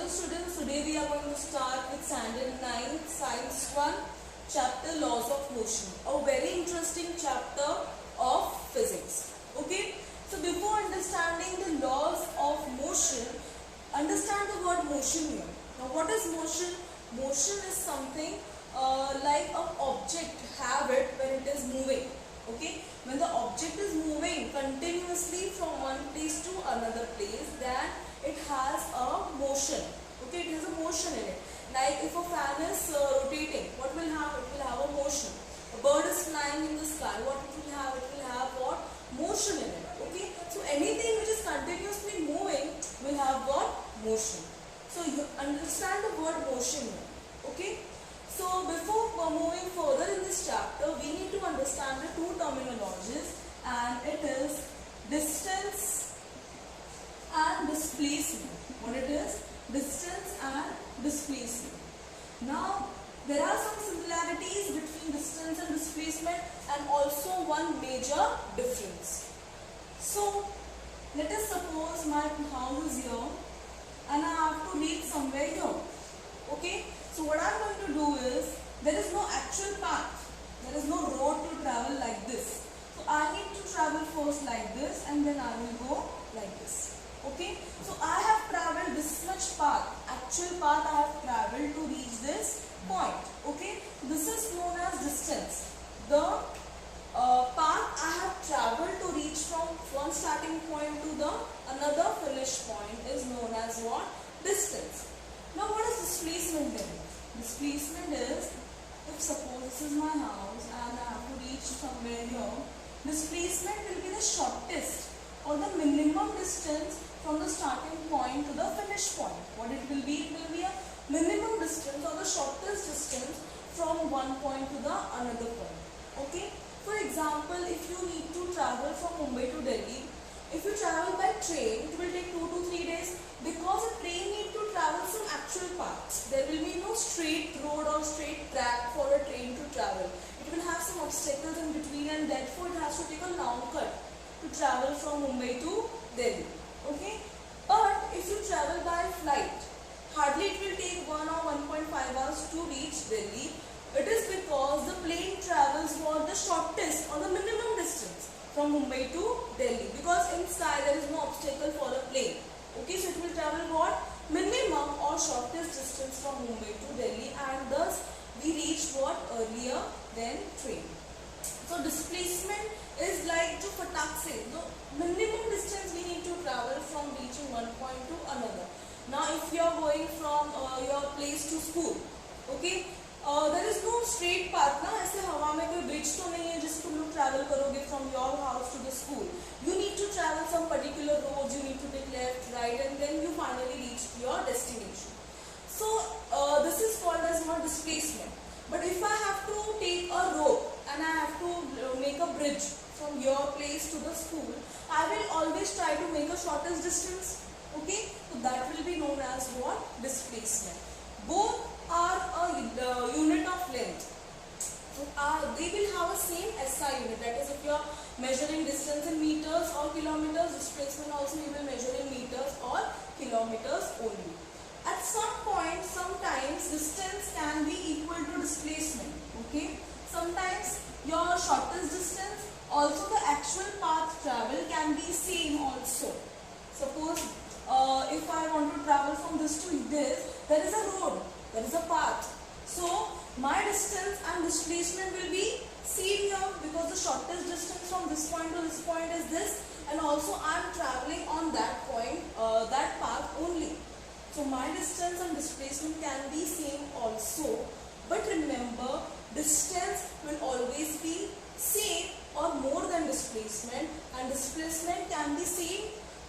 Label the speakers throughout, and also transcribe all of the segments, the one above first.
Speaker 1: Students, today we are going to start with Standard 9, Science 1, chapter Laws of Motion. A very interesting chapter of physics. Okay, so before understanding the laws of motion, understand the word motion here. Now what is motion? Motion is something like an object have it when it is moving. Okay, when the object is moving continuously from one place to another place, then it has a motion. Okay, it has a motion in it. Like if a fan is rotating, what will have? It will have a motion. A bird is flying in the sky, what it will have? It will have what? Motion in it. Okay, so anything which is continuously moving will have what? Motion. So you understand the word motion here. Okay. So before moving further in this chapter, we need to understand the two terminologies, and it is distance and displacement. What it is? Distance and displacement. Now there are some similarities between distance and displacement and also one major difference. So let us suppose my house is here and I have to reach somewhere here. Okay. So what I am going to do is, there is no actual path, there is no road to travel like this. So I need to travel first like this and then I will go like this. Okay, so I have travelled this much path, actual path I have travelled to reach this point. Okay, this is known as distance. The path I have travelled to reach from one starting point to the another finish point is known as what? Distance. Now what is displacement then? Displacement is, if suppose this is my house and I have to reach somewhere here, displacement will be the shortest or the minimum distance from the starting point to the finish point. What it will be? It will be a minimum distance or the shortest distance from one point to the another point. Okay. For example, if you need to travel from Mumbai to Delhi, if you travel by train, it will take 2 to 3 days because a train needs to travel some actual paths. There will be no straight road or straight track for a train to travel. It will have some obstacles in between and therefore it has to take a long cut to travel from Mumbai to Delhi. Okay? But if you travel by flight, hardly it will take 1 or 1.5 hours to reach Delhi. It is because the plane travels for the shortest or the minimum distance from Mumbai to Delhi, because in sky there is no obstacle for a plane. Okay, so it will travel what? Minimum or shortest distance from Mumbai to Delhi, and thus we reach what? Earlier than train. So displacement is like to fatak se, the minimum distance we need to travel from reaching one point to another. Now if you are going from your place to school, okay, there is no straight path ना, ऐसे हवा में कोई bridge तो नहीं है जिसको तुम travel करोगे from your house to the school. You need to travel some particular roads, you need to take left, right, and then you finally reach your destination. So this is called as what? Displacement. But if I have to take a rope and I have to make a bridge from your place to the school, I will always try to make a shortest distance. Okay, so that will be known as what? Displacement. Both are a unit of length. So they will have a same SI unit. That is, if you are measuring distance in meters or kilometers, displacement also you will measure in meters or kilometers only. At some point, sometimes distance can be equal to displacement. Okay. Sometimes your shortest distance, also the actual path travel can be same also. Suppose if I want to travel from this to this, there is a road, there is a path. So my distance and displacement will be same here because the shortest distance from this point to this point is this, and also I am traveling on that point, that path only. So my distance and displacement can be same also, but remember distance will always be same or more than displacement, and displacement can be same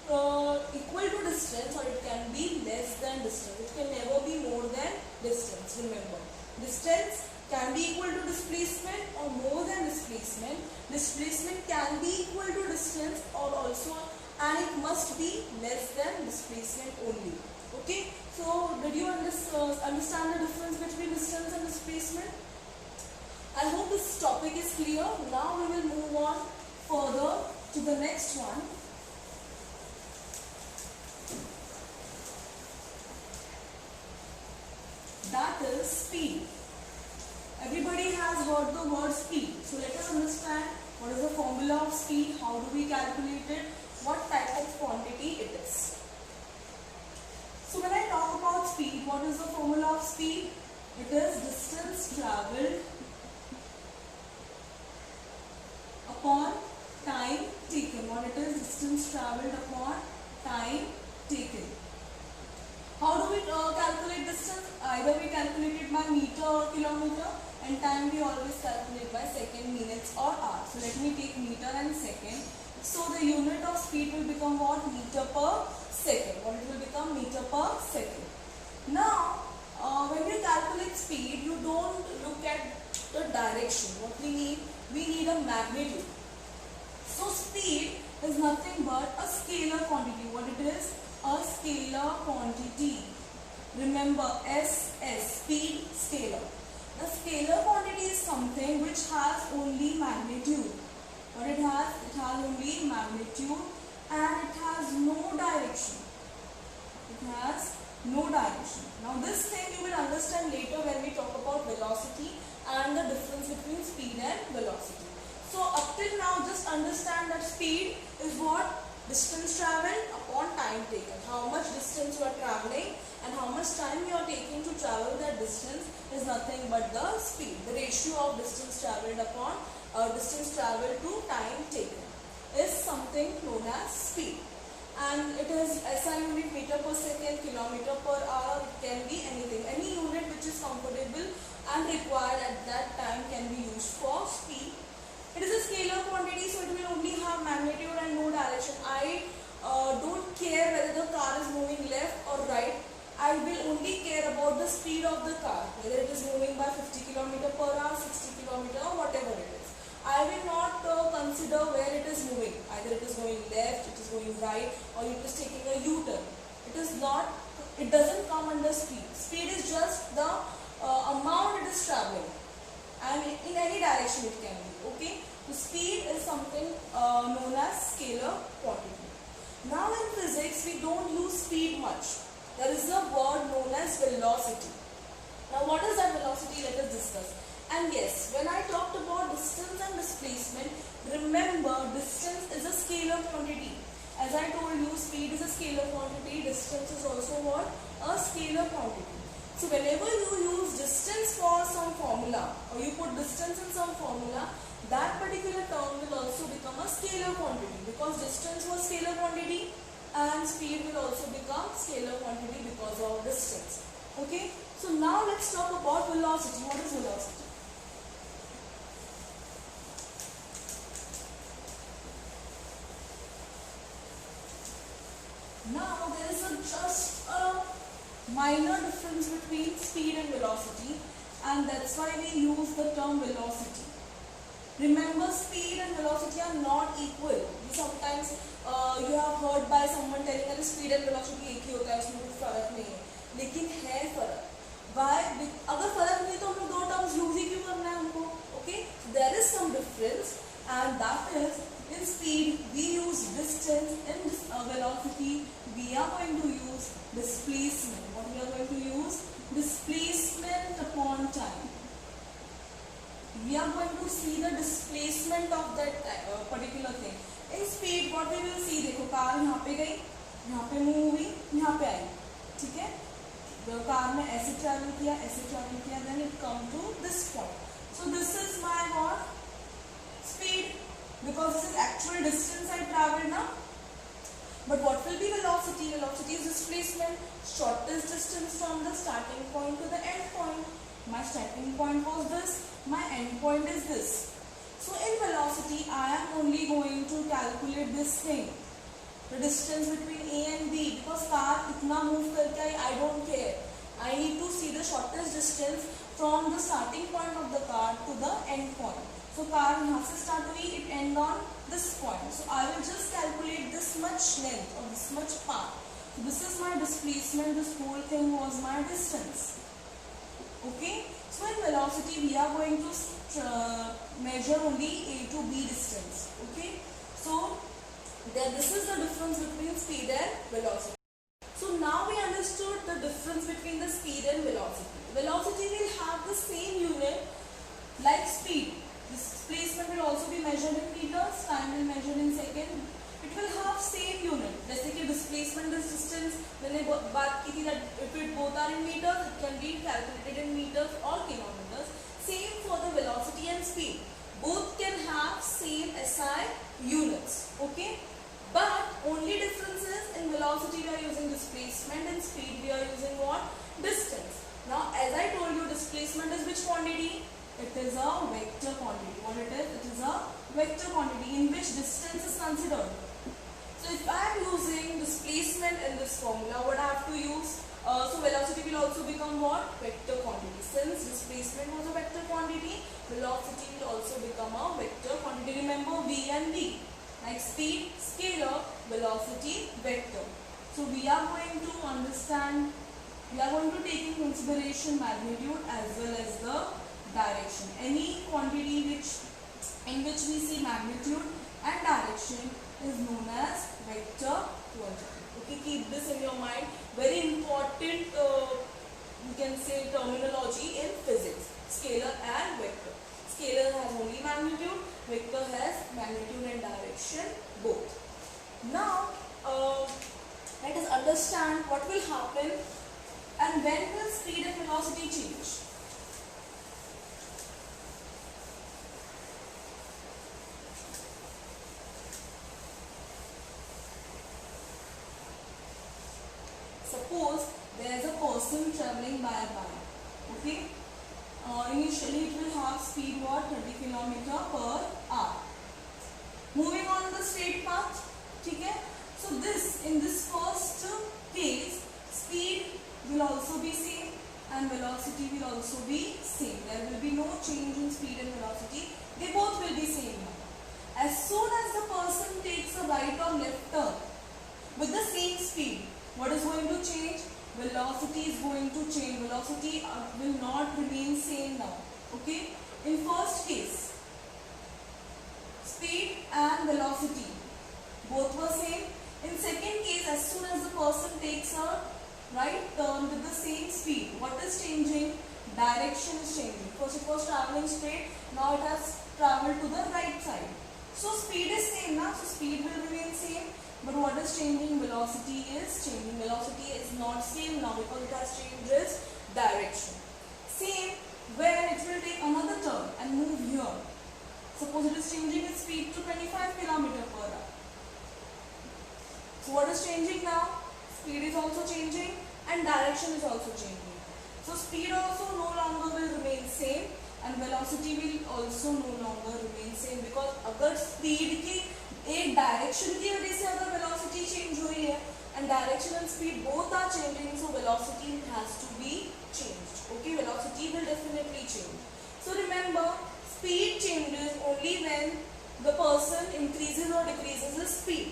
Speaker 1: equal to distance, or it can be less than distance. It can never be more than distance. Remember, distance can be equal to displacement or more than displacement. Displacement can be equal to distance or also, and it must be less than displacement only. Okay, so did you understand the difference between distance and displacement? I hope this topic is clear. Now we will move on further to the next one. that is speed. Everybody has heard the word speed. So let us understand what is the formula of speed, how do we calculate it, what type of quantity it is. So when I talk about speed, what is the formula of speed? It is distance travelled upon time taken. What it is? Distance travelled upon time taken. How do we calculate distance? Either we calculate it by meter or kilometer, and time we always calculate by second, minutes or hour. So let me take meter and second. So the unit of speed will become what? Meter per second. What it will become? Meter per second. Now, when you calculate speed, you don't look at the direction. What we need a magnitude. So speed is nothing but a scalar quantity. What it is? A scalar quantity. Remember, SS, speed, scalar. The scalar quantity is something which has only magnitude. What it has? It has only magnitude and it has no direction. It has no direction. Now this thing you will understand later when we talk about velocity and the difference between speed and velocity. So up till now just understand that speed is what? Distance travelled upon time taken. How much distance you are travelling and how much time you are taking to travel that distance is nothing but the speed. The ratio of distance travelled upon distance travelled to time taken is something known as speed. And it is SI unit, meter per second, kilometer per hour. It can be anything. Any unit which is comfortable and required at that time can be used for speed. It is a scalar quantity, so it will only have magnitude and no direction. I don't care whether the car is moving left or right. I will only care about the speed of the car, whether it is moving by 50 km per hour, 60 km or whatever it is. I will not consider where it is moving. Either it is going left, it is going right, or it is taking a U-turn. It doesn't come under speed. Speed is just the amount it is traveling, and in any direction it can be. Okay. So speed is something known as scalar quantity. Now in physics we don't use speed much. There is a word known as velocity. Now what is that velocity? Let us discuss. And yes, when I talked about distance and displacement, remember distance is a scalar quantity. As I told you, speed is a scalar quantity, distance is also what? A scalar quantity. So whenever you use distance for some formula, or you put distance in some formula, that particular term will also become a scalar quantity, because distance was scalar quantity and speed will also become scalar quantity because of distance. Okay, so now let's talk about velocity. What is velocity? Now there is just a minor difference between speed and velocity, and that's why we use the term velocity. Remember, speed and velocity are not equal. Sometimes you have heard by someone telling that speed and velocity एक ही होता है, उसमें कुछ फर्क नहीं है, लेकिन है फर्क. Why? अगर फर्क नहीं तो हम लोग दो terms use ही क्यों करना है हमको? Okay, there is some difference, and that is in speed we use distance, in velocity we are going to use displacement. What we are going to use? Displacement upon time. We are going to see the displacement of that particular thing. In speed, what we will see, देखो car यहाँ पे गई, यहाँ पे move हुई, यहाँ पे आई, ठीक है? The car ने ऐसे travel किया, then it come to this point. So this is my what? Speed, because this is actual distance I traveled now. But what will be velocity? Velocity is displacement, shortest distance from the starting point to the end point. My starting point was this, my end point is this. So in velocity, I am only going to calculate this thing, the distance between A and B, because car itna move karke I don't care. I need to see the shortest distance from the starting point of the car to the end point. So car यहाँ से start हुई, it end on this point. So I will just calculate this much length or this much path. So this is my displacement. This whole thing was my distance. Okay. So in velocity we are going to measure only A to B distance. Okay. So this is the difference between speed and velocity. So now we understood the difference between the speed and velocity. Velocity will have the same unit like speed. Displacement will also be measured in meters, time will measured in second. It will have same unit. जैसे कि displacement is distance, मैंने बात की थी that if it both are in meters, it can be calculated in meters or kilometers. Same for the velocity and speed. Both can have same SI units. Okay. But only difference is in velocity we are using displacement, and speed we are using what? Distance. Now as I told you, displacement is which quantity? It is a vector quantity. What it is? It is a vector quantity in which distance is considered. So if I am using displacement in this formula, what I have to use? So velocity will also become what? Vector quantity. Since displacement was a vector quantity, velocity will also become a vector quantity. Remember V and V. Like speed, scalar, velocity, vector. So we are going to understand, we are going to take in consideration magnitude as well as the direction. Any quantity in which we see magnitude and direction is known as vector quantity. Okay, keep this in your mind. Very important, you can say, terminology in physics. Scalar and vector. Scalar has only magnitude, vector has magnitude and direction both. Now, let us understand what will happen and when will speed and velocity change. Suppose there is a person traveling by a bike. Okay. Initially it will have speed what? 30 km per hour. Moving on the straight path. Okay. So in this first case, speed will also be same and velocity will also be same. There will be no change in speed and velocity. They both will be same now. As soon as the person takes a right or left turn with the same speed, what is going to change? Velocity is going to change. Velocity will not remain same now. Okay. In first case, speed and velocity both were same. In second case, as soon as the person takes a right turn with the same speed, what is changing? Direction is changing. First it was traveling straight, now it has traveled to the right side. So speed is same now, so speed will remain same. But what is changing? Velocity is changing. Velocity is not same now because it has changed its direction. Same when it will take another turn and move here. Suppose it is changing its speed to 25 km per hour. So what is changing now? Speed is also changing and direction is also changing. So speed also no longer will remain same and velocity will also no longer remain same because अगर speed की एक direction की वजह से अगर velocity change हुई है and direction and speed both are changing, so velocity has to be changed. Okay, velocity will definitely change. So remember, speed changes only when the person increases और decreases his speed,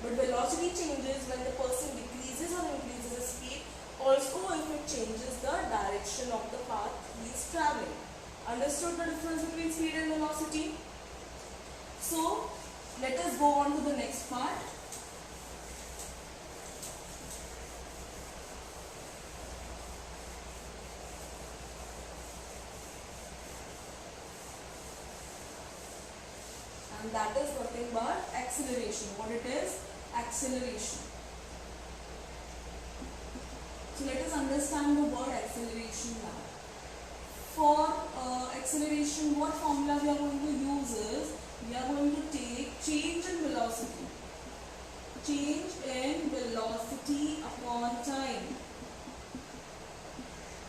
Speaker 1: but velocity changes when the person decreases और increases his speed, also if it changes the direction of the path he is traveling. Understood the difference between speed and velocity? So let us go on to the next part. And that is nothing but acceleration. What it is? Acceleration. So let us understand the word acceleration now. For acceleration, what formula we are going to use is, we are going to take change in velocity. Change in velocity upon time.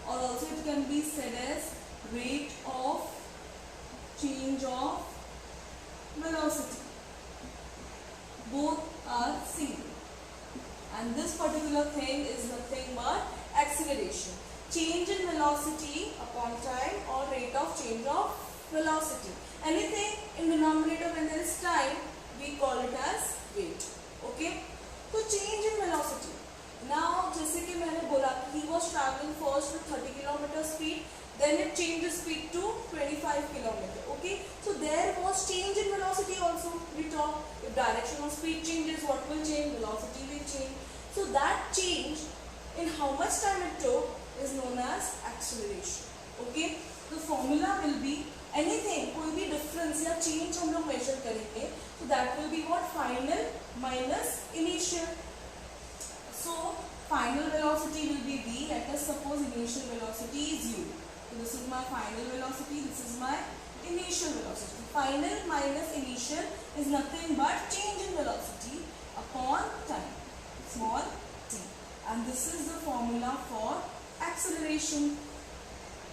Speaker 1: Or also it can be said as rate of change of velocity. Both are same. And this particular thing is nothing but acceleration. Change in velocity upon time or rate of change of velocity. Anything in denominator when there is time, we call it as rate. Okay? So change in velocity. Now, जैसे कि मैंने बोला, he was traveling first with 30 km speed, then it changed the speed to 25 km. Okay? So there was change in velocity also. We talked, if direction of speed changes, what will change? Velocity will change. So that change in how much time it took is known as acceleration. Okay, the formula will be anything, कोई भी difference या change हम लोग measure करेंगे, so that will be what, final minus initial. So final velocity will be v. Let us suppose initial velocity is u. So this is my final velocity, this is my initial velocity. Final minus initial is nothing but change in velocity upon time, small t. And this is the formula for acceleration.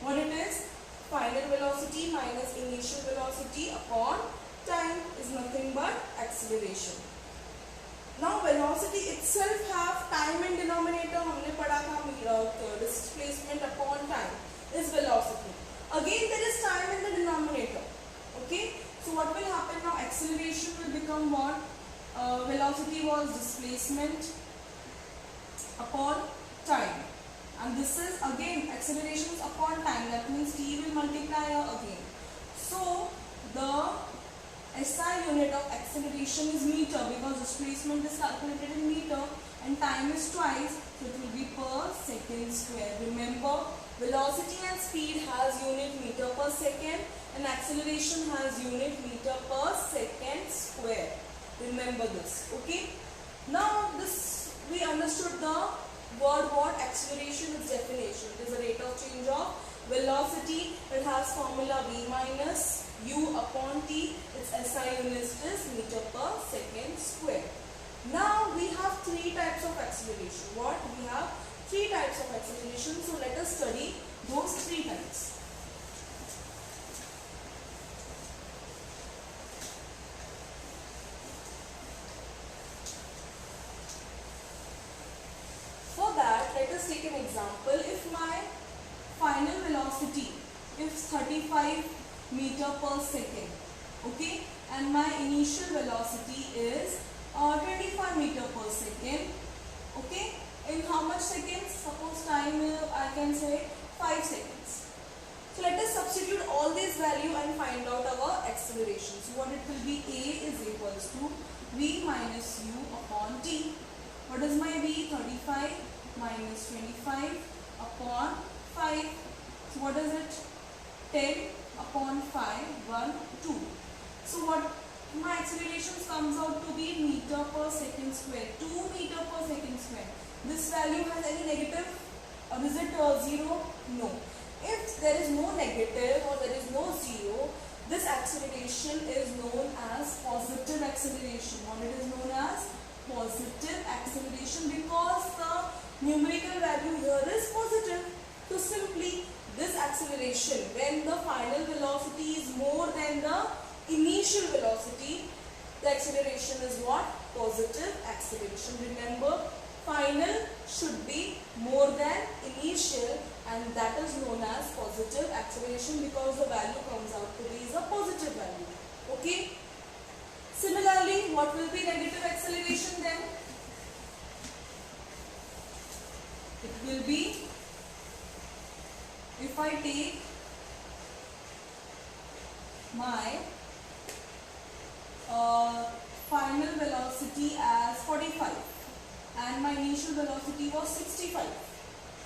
Speaker 1: What it is? Final velocity minus initial velocity upon time is nothing but acceleration. Now velocity itself have time in denominator. हमने पढ़ा था displacement upon time is velocity. Again there is time in the denominator. Okay, so what will happen now? Acceleration will become what? Velocity was displacement upon time, and this is again accelerations upon time. That means t will multiply again. So the SI unit of acceleration is meter, because displacement is calculated in meter and time is twice, so it will be per second square. Remember, velocity and speed has unit meter per second and acceleration has unit meter per second square. Remember this. Okay, now this we understood the word what? Acceleration, its definition. It is a rate of change of velocity. It has formula v minus u upon t. Its SI unit is meter per second square. Now we have three types of acceleration. What? We have three types of acceleration. So let us study those three types. For that, let us take an example. If my final velocity is 35 meter per second, okay, and my initial velocity is 25 meter per second, okay, in how much seconds? Suppose time I can say 5 seconds. So let us substitute all these values and find out our acceleration. So what it will be? A is equals to v minus u upon t. What is my v? 35 minus 25 upon 5. So what is it? 10 upon 5, 1, 2. So what my accelerations comes out to be meter per second square, 2 meter per second square. This value has any negative or is it 0? No. If there is no negative or there is no 0, this acceleration is known as positive acceleration. What it is known as? Positive acceleration, because the numerical value here is positive. So simply this acceleration, when the final velocity is more than the initial velocity, the acceleration is what? Positive acceleration. Remember, final should be more than initial, and that is known as positive acceleration because the value comes out to be is a positive value. Okay. Similarly, what will be negative acceleration then? It will be, if I take my final velocity as 45 and my initial velocity was 65.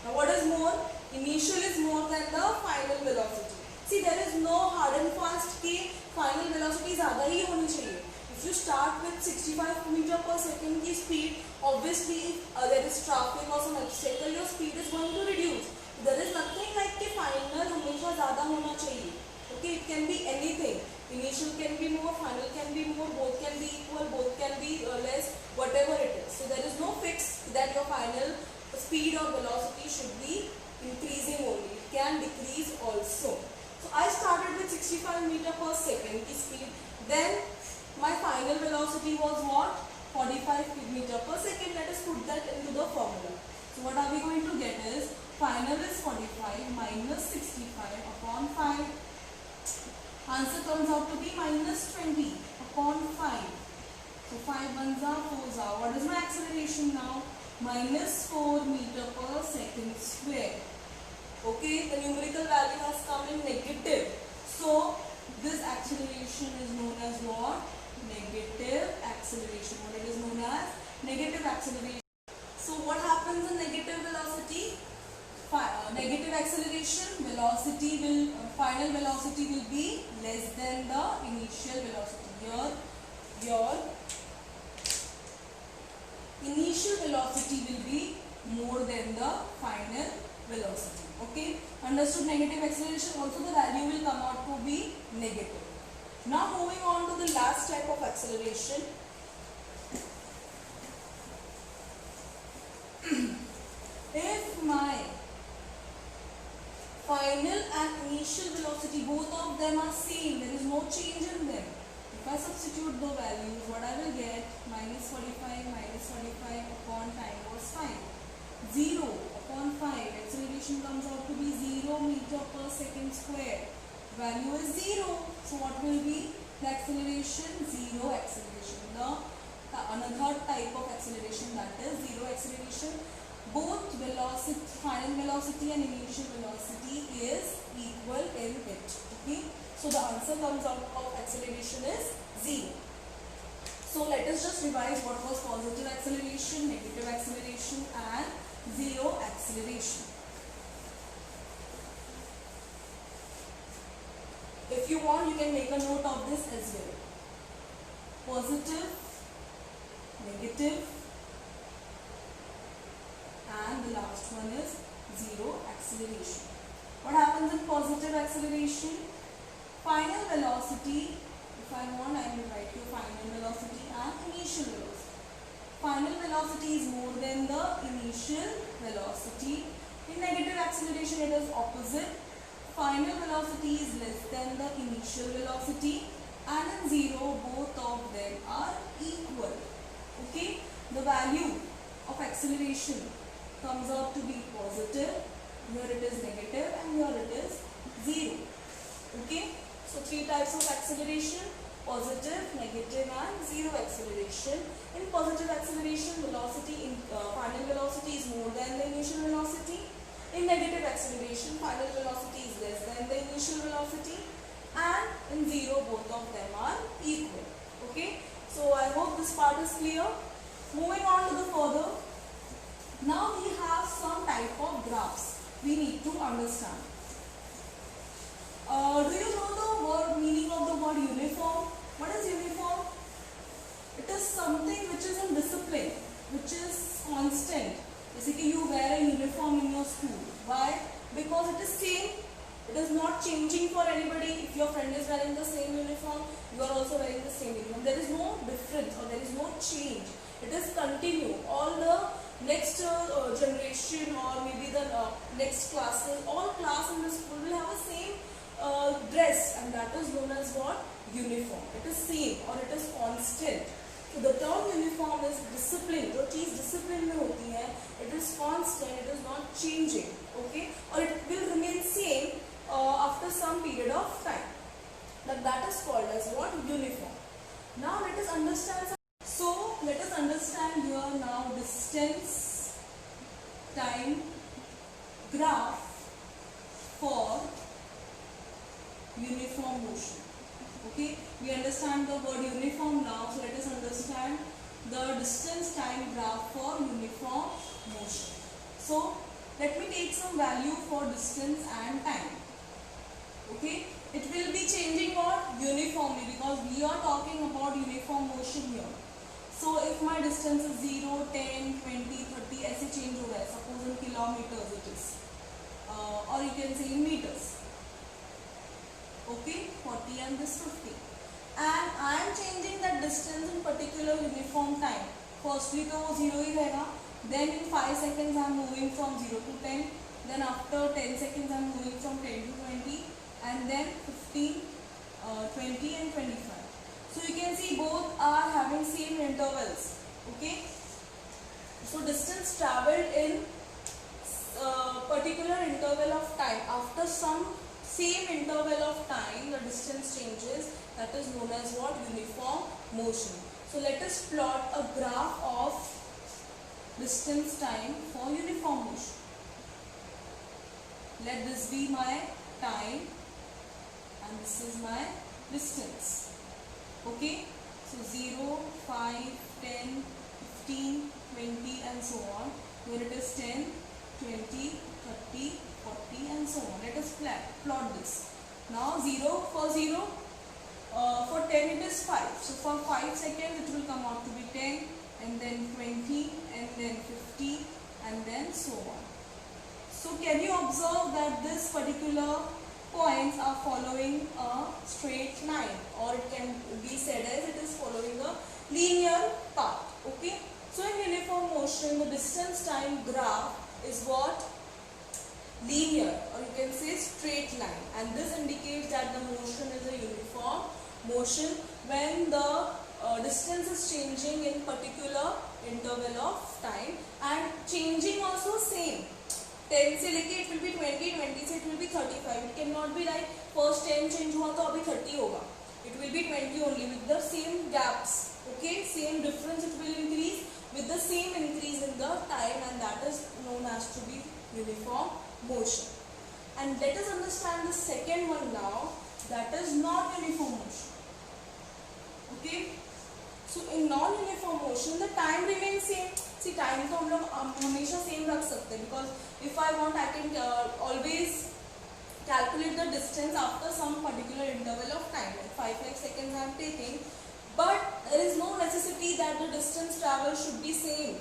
Speaker 1: Now what is more? Initial is more than the final velocity. See, there is no hard and fast कि final velocity ज़्यादा ही होनी चाहिए. If you start with 65 meter per second की speed, obviously if there is traffic or some obstacle, your speed is going to reduce. There is nothing like कि final हमेशा ज़्यादा होना चाहिए. Okay, it can be anything. Initial can be more, final can be more, both can be equal, both can be less, whatever it is. So there is no fix that your final speed or velocity should be increasing only. It can decrease also. So I started with 65 meter per second speed. Then my final velocity was what? 45 meter per second. Let us put that into the formula. So what are we going to get is final is 45 minus 65 upon 5. Answer comes out to be minus 20 upon 5. So 5 ones are 4s are. What is my acceleration now? Minus 4 meter per second square. Okay, the numerical value has come in negative. So this acceleration is known as what? Negative acceleration. What it is known as? Negative acceleration. So what happens in negative velocity? negative acceleration, velocity will final velocity will be less than the initial velocity. Here your initial velocity will be more than the final velocity. Okay, understood? Negative acceleration, also the value will come out to be negative. Now moving on to the last type of acceleration. If my final and initial velocity, both of them are same, there is no change in them. If I substitute the values, what I will get, minus 45 upon time was 5. 0 upon 5, acceleration comes out to be 0 meter per second square. Value is 0. So what will be the acceleration? 0 acceleration. Another type of acceleration, that is 0 acceleration. Both velocity, final velocity and initial velocity is equal in it. Okay. So the answer comes out of acceleration is 0. So let us just revise what was positive acceleration, negative acceleration and 0 acceleration. If you want, you can make a note of this as well. Positive, negative, and the last one is 0 acceleration. What happens in positive acceleration? Final velocity, if I want, I will write you final velocity and initial velocity. Final velocity is more than the initial velocity. In negative acceleration, it is opposite. Final velocity is less than the initial velocity, and in 0, both of them are equal. Okay, the value of acceleration comes out to be positive. Here it is negative and here it is 0. Okay, so 3 types of acceleration: positive, negative and 0 acceleration. In positive acceleration, velocity in final velocity is more than the initial velocity. In negative acceleration, final velocity is less than the initial velocity, and in 0, both of them are equal. Okay, so I hope this part is clear. Moving on to the further. Now we have some type of graphs we need to understand. Do you know the meaning of the word uniform? What is uniform? It is something which is in discipline, which is constant. Basically, you wear a uniform in your school. Why? Because it is same. It is not changing for anybody. If your friend is wearing the same uniform, you are also wearing the same uniform. There is no difference or there is no change. It is continue. All the next generation or maybe the next classes, all class in the school will have the same dress, and that is known as what? Uniform. It is same or it is constant. So the term uniform is discipline. जो चीज discipline में होती है, it is constant, it is not changing, okay? Or it will remain same after some period of time. That is called as what? Uniform. Now let us understand. So let us understand here now distance, time, graph for uniform motion. Okay, we understand the word uniform now, so let us understand the distance time graph for uniform motion. So let me take some value for distance and time. Okay, it will be changing or uniformly because we are talking about uniform motion here. So if my distance is 0, 10, 20, 30 ऐसे change हो गया, suppose in kilometers it is, or you can say in meters. Okay, 40 and this 50, and I am changing that distance in particular uniform time. Firstly तो वो 0 ही रहेगा, then in 5 seconds I am moving from 0 to 10, then after 10 seconds I am moving from 10 to 20, and then 15, 20 and 25. So you can see both are having same intervals. Okay, so distance traveled in particular interval of time. After some same interval of time, the distance changes. That is known as what? Uniform motion. So let us plot a graph of distance time for uniform motion. Let this be my time and this is my distance. Okay, so 0, 5, 10, 15, 20 and so on. Here it is 10, 20, 30, so on. Let us plot this. Now 0 for 0, for 10 it is 5. So for 5 seconds it will come out to be 10, and then 20, and then 50, and then so on. So can you observe that this particular points are following a straight line, or it can be said as it is following a linear path. Okay. So in uniform motion, the distance time graph is what? Linear, or you can say straight line, and this indicates that the motion is a uniform motion when the distance is changing in particular interval of time, and changing also same. 10 से लेके it will be 20, 20 से it will be 35. It cannot be like first 10 change हुआ तो अभी 30 होगा. It will be 20 only with the same gaps. Okay, same difference it will increase with the same increase in the time, and that is known as to be uniform motion. And let us understand the second one now, that is non-uniform motion. Okay, so in non-uniform motion the time remains same. See, time को हम लोग हमेशा same रख सकते हैं, because if I want I can always calculate the distance after some particular interval of time, like 5 seconds I am taking, but there is no necessity that the distance traveled should be same.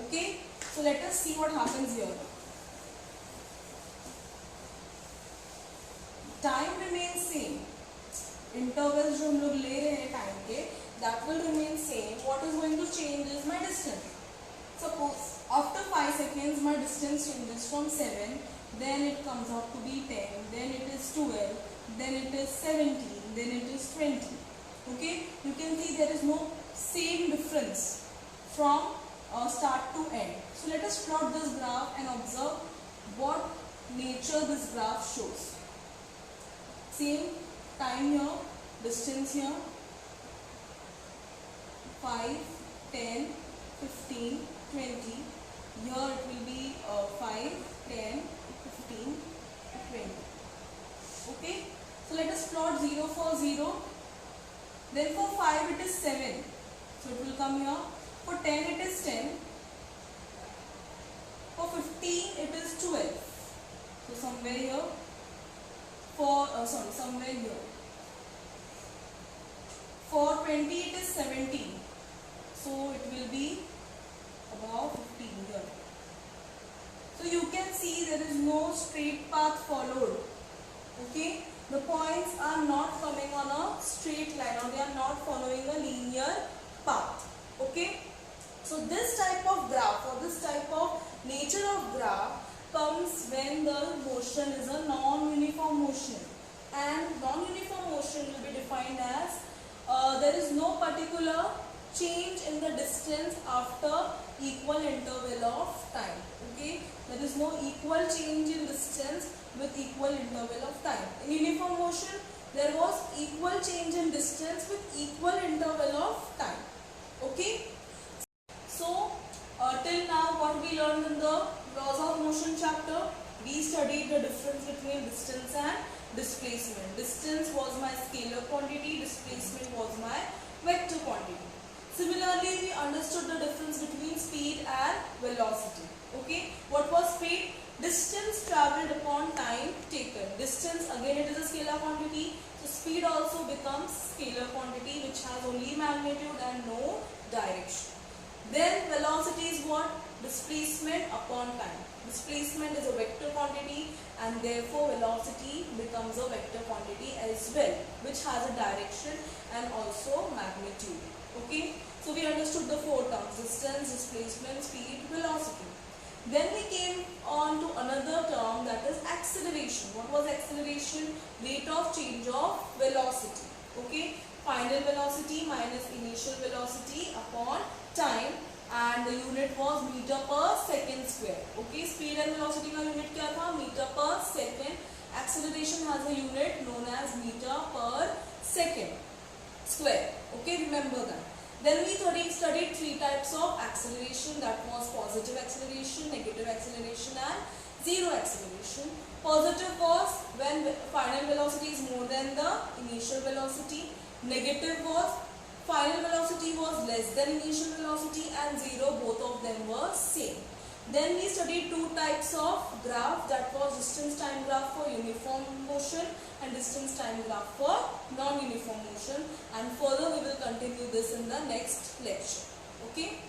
Speaker 1: Okay, so let us see what happens here. Time remains same. Intervals जो हम लोग ले रहे हैं time के, that will remain same. What is going to change is my distance. Suppose after 5 seconds my distance changes from 7, then it comes out to be 10, then it is 12, then it is 17, then it is 20. Okay, you can see there is no same difference from start to end. So let us plot this graph and observe what nature this graph shows. Same time here, distance here, 5, 10, 15, 20. Here it will be 5, 10, 15, 20. Okay, so let us plot 0 for 0. Then for 5 it is 7, so it will come here. For 10 it is 10. For 15 it is 12. So somewhere here. Somewhere here. For 20 it is 17. So it will be about 15 here. So you can see there is no straight path followed. Okay, the points are not coming on a straight line, or they are not following a linear path. Okay, so this type of graph, or this type of nature of graph comes when the motion is a non-uniform motion, and non-uniform motion will be defined as there is no particular change in the distance after equal interval of time. Okay, there is no equal change in distance with equal interval of time. In uniform motion there was equal change in distance with equal interval of time. Okay, so till now what we learned in the laws of motion chapter, we studied the difference between distance and displacement. Distance was my scalar quantity, displacement was my vector quantity. Similarly, we understood the difference between speed and velocity. Okay, what was speed? Distance travelled upon time taken. Distance, again it is a scalar quantity, so speed also becomes scalar quantity which has only magnitude and no direction. Then velocity is what? Displacement upon time. Displacement is a vector quantity, and therefore velocity becomes a vector quantity as well, which has a direction and also magnitude. Okay, so we understood the four terms: distance, displacement, speed, velocity. Then we came on to another term, that is acceleration. What was acceleration? Rate of change of velocity. Okay, final velocity minus initial velocity upon time, and the unit was meter per second square. Okay, speed and velocity का unit क्या था? Meter per second. Acceleration has a unit known as meter per second square. Okay, remember that. Then we studied three types of acceleration, that was positive acceleration, negative acceleration and zero acceleration. Positive was when final velocity is more than the initial velocity. Negative was final velocity was less than initial velocity, and zero, both of them were same. Then we studied two types of graph, that was distance time graph for uniform motion and distance time graph for non-uniform motion, and further we will continue this in the next lecture. Okay.